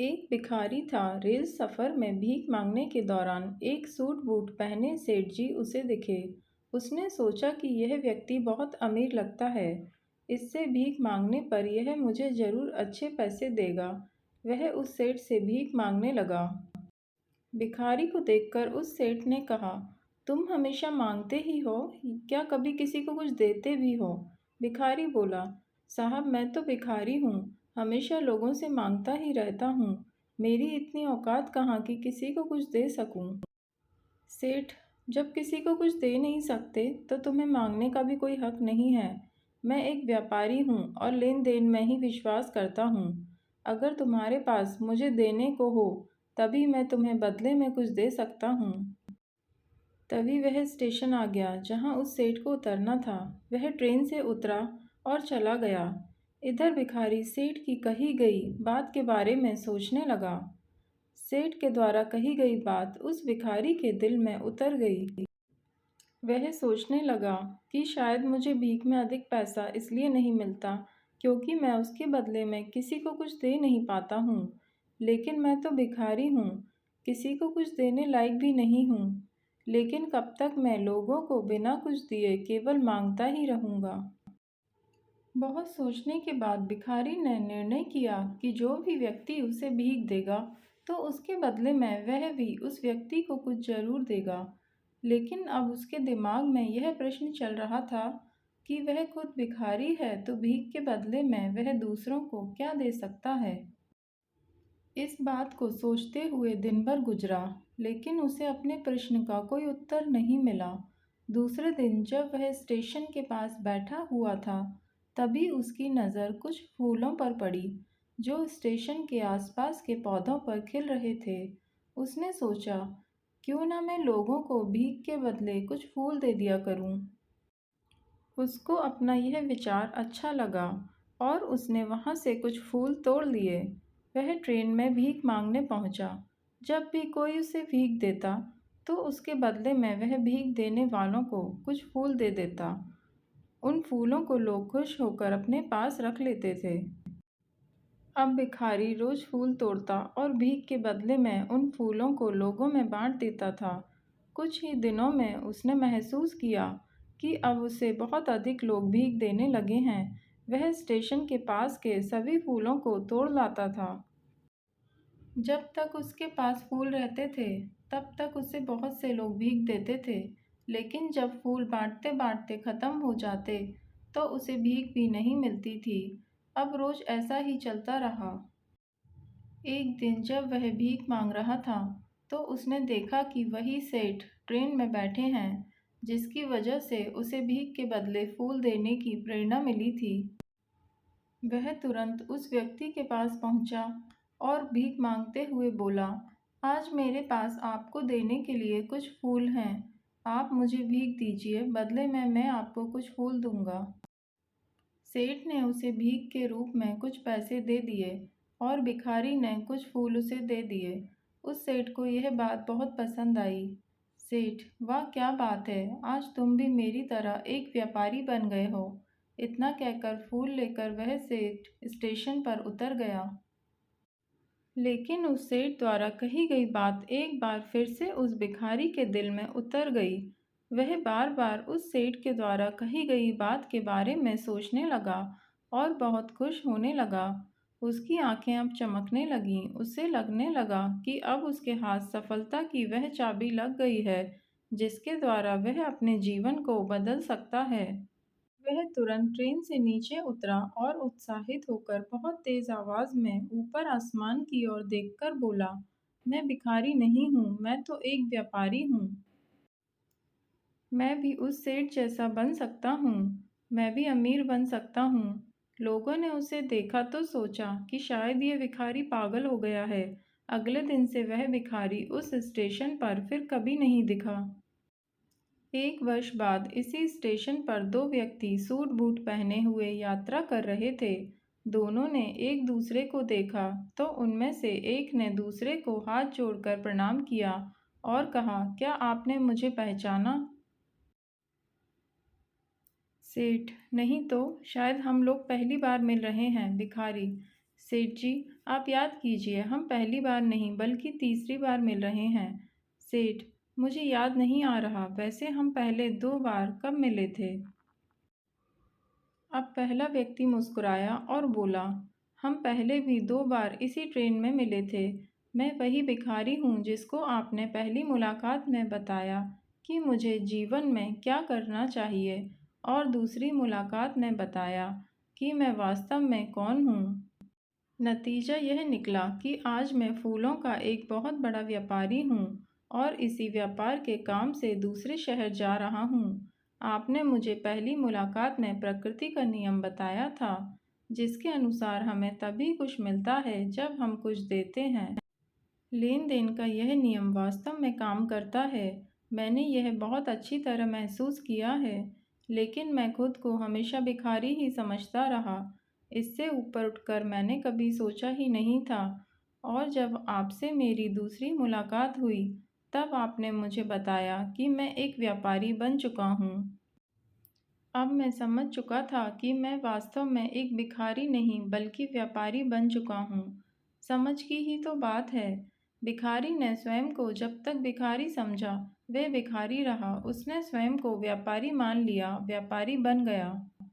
एक भिखारी था। रेल सफर में भीख मांगने के दौरान एक सूट बूट पहने सेठ जी उसे दिखे। उसने सोचा कि यह व्यक्ति बहुत अमीर लगता है, इससे भीख मांगने पर यह मुझे जरूर अच्छे पैसे देगा। वह उस सेठ से भीख मांगने लगा। भिखारी को देखकर उस सेठ ने कहा, तुम हमेशा मांगते ही हो, क्या कभी किसी को कुछ देते भी हो? भिखारी बोला, साहब मैं तो भिखारी हूँ, हमेशा लोगों से मांगता ही रहता हूँ। मेरी इतनी औकात कहाँ कि किसी को कुछ दे सकूँ। सेठ, जब किसी को कुछ दे नहीं सकते तो तुम्हें मांगने का भी कोई हक नहीं है। मैं एक व्यापारी हूँ और लेन देन में ही विश्वास करता हूँ। अगर तुम्हारे पास मुझे देने को हो तभी मैं तुम्हें बदले में कुछ दे सकता हूँ। तभी वह स्टेशन आ गया जहाँ उस सेठ को उतरना था। वह ट्रेन से उतरा और चला गया। इधर भिखारी सेठ की कही गई बात के बारे में सोचने लगा। सेठ के द्वारा कही गई बात उस भिखारी के दिल में उतर गई। वह सोचने लगा कि शायद मुझे भीख में अधिक पैसा इसलिए नहीं मिलता क्योंकि मैं उसके बदले में किसी को कुछ दे नहीं पाता हूँ। लेकिन मैं तो भिखारी हूँ, किसी को कुछ देने लायक भी नहीं हूँ। लेकिन कब तक मैं लोगों को बिना कुछ दिए केवल मांगता ही रहूँगा। बहुत सोचने के बाद भिखारी ने निर्णय किया कि जो भी व्यक्ति उसे भीख देगा तो उसके बदले में वह भी उस व्यक्ति को कुछ जरूर देगा। लेकिन अब उसके दिमाग में यह प्रश्न चल रहा था कि वह खुद भिखारी है तो भीख के बदले में वह दूसरों को क्या दे सकता है। इस बात को सोचते हुए दिन भर गुजरा, लेकिन उसे अपने प्रश्न का कोई उत्तर नहीं मिला। दूसरे दिन जब वह स्टेशन के पास बैठा हुआ था, तभी उसकी नज़र कुछ फूलों पर पड़ी जो स्टेशन के आसपास के पौधों पर खिल रहे थे। उसने सोचा, क्यों ना मैं लोगों को भीख के बदले कुछ फूल दे दिया करूं। उसको अपना यह विचार अच्छा लगा और उसने वहाँ से कुछ फूल तोड़ लिए। वह ट्रेन में भीख मांगने पहुँचा। जब भी कोई उसे भीख देता तो उसके बदले में वह भीख देने वालों को कुछ फूल दे देता। उन फूलों को लोग खुश होकर अपने पास रख लेते थे। अब भिखारी रोज फूल तोड़ता और भीख के बदले में उन फूलों को लोगों में बांट देता था। कुछ ही दिनों में उसने महसूस किया कि अब उसे बहुत अधिक लोग भीख देने लगे हैं। वह स्टेशन के पास के सभी फूलों को तोड़ लाता था। जब तक उसके पास फूल रहते थे तब तक उसे बहुत से लोग भीख देते थे, लेकिन जब फूल बांटते बांटते ख़त्म हो जाते तो उसे भीख भी नहीं मिलती थी। अब रोज़ ऐसा ही चलता रहा। एक दिन जब वह भीख मांग रहा था तो उसने देखा कि वही सेठ ट्रेन में बैठे हैं जिसकी वजह से उसे भीख के बदले फूल देने की प्रेरणा मिली थी। वह तुरंत उस व्यक्ति के पास पहुंचा और भीख मांगते हुए बोला, आज मेरे पास आपको देने के लिए कुछ फूल हैं। आप मुझे भीख दीजिए, बदले में मैं आपको कुछ फूल दूंगा। सेठ ने उसे भीख के रूप में कुछ पैसे दे दिए और भिखारी ने कुछ फूल उसे दे दिए। उस सेठ को यह बात बहुत पसंद आई। सेठ, वाह क्या बात है, आज तुम भी मेरी तरह एक व्यापारी बन गए हो। इतना कहकर फूल लेकर वह सेठ स्टेशन पर उतर गया। लेकिन उस सेठ द्वारा कही गई बात एक बार फिर से उस भिखारी के दिल में उतर गई। वह बार बार उस सेठ के द्वारा कही गई बात के बारे में सोचने लगा और बहुत खुश होने लगा। उसकी आंखें अब चमकने लगीं। उसे लगने लगा कि अब उसके हाथ सफलता की वह चाबी लग गई है जिसके द्वारा वह अपने जीवन को बदल सकता है। वह तुरंत ट्रेन से नीचे उतरा और उत्साहित होकर बहुत तेज आवाज में ऊपर आसमान की ओर देखकर बोला, मैं भिखारी नहीं हूँ, मैं तो एक व्यापारी हूँ। मैं भी उस सेठ जैसा बन सकता हूँ। मैं भी अमीर बन सकता हूँ। लोगों ने उसे देखा तो सोचा कि शायद ये भिखारी पागल हो गया है। अगले दिन से वह भिखारी उस स्टेशन पर फिर कभी नहीं दिखा। एक वर्ष बाद इसी स्टेशन पर दो व्यक्ति सूट बूट पहने हुए यात्रा कर रहे थे। दोनों ने एक दूसरे को देखा तो उनमें से एक ने दूसरे को हाथ जोड़कर प्रणाम किया और कहा, क्या आपने मुझे पहचाना? सेठ, नहीं तो, शायद हम लोग पहली बार मिल रहे हैं। भिखारी, सेठ जी, आप याद कीजिए, हम पहली बार नहीं बल्कि तीसरी बार मिल रहे हैं। सेठ, मुझे याद नहीं आ रहा। वैसे हम पहले 2 बार कब मिले थे? अब पहला व्यक्ति मुस्कुराया और बोला, हम पहले भी 2 बार इसी ट्रेन में मिले थे। मैं वही भिखारी हूँ जिसको आपने पहली मुलाकात में बताया कि मुझे जीवन में क्या करना चाहिए, और दूसरी मुलाकात में बताया कि मैं वास्तव में कौन हूँ। नतीजा यह निकला कि आज मैं फूलों का एक बहुत बड़ा व्यापारी हूँ और इसी व्यापार के काम से दूसरे शहर जा रहा हूँ। आपने मुझे पहली मुलाकात में प्रकृति का नियम बताया था, जिसके अनुसार हमें तभी कुछ मिलता है जब हम कुछ देते हैं। लेन देन का यह नियम वास्तव में काम करता है। मैंने यह बहुत अच्छी तरह महसूस किया है, लेकिन मैं खुद को हमेशा भिखारी ही समझता रहा। इससे ऊपर उठकर मैंने कभी सोचा ही नहीं था, और जब आपसे मेरी दूसरी मुलाकात हुई, तब आपने मुझे बताया कि मैं एक व्यापारी बन चुका हूँ। अब मैं समझ चुका था कि मैं वास्तव में एक भिखारी नहीं बल्कि व्यापारी बन चुका हूँ। समझ की ही तो बात है। भिखारी ने स्वयं को जब तक भिखारी समझा, वह भिखारी रहा। उसने स्वयं को व्यापारी मान लिया, व्यापारी बन गया।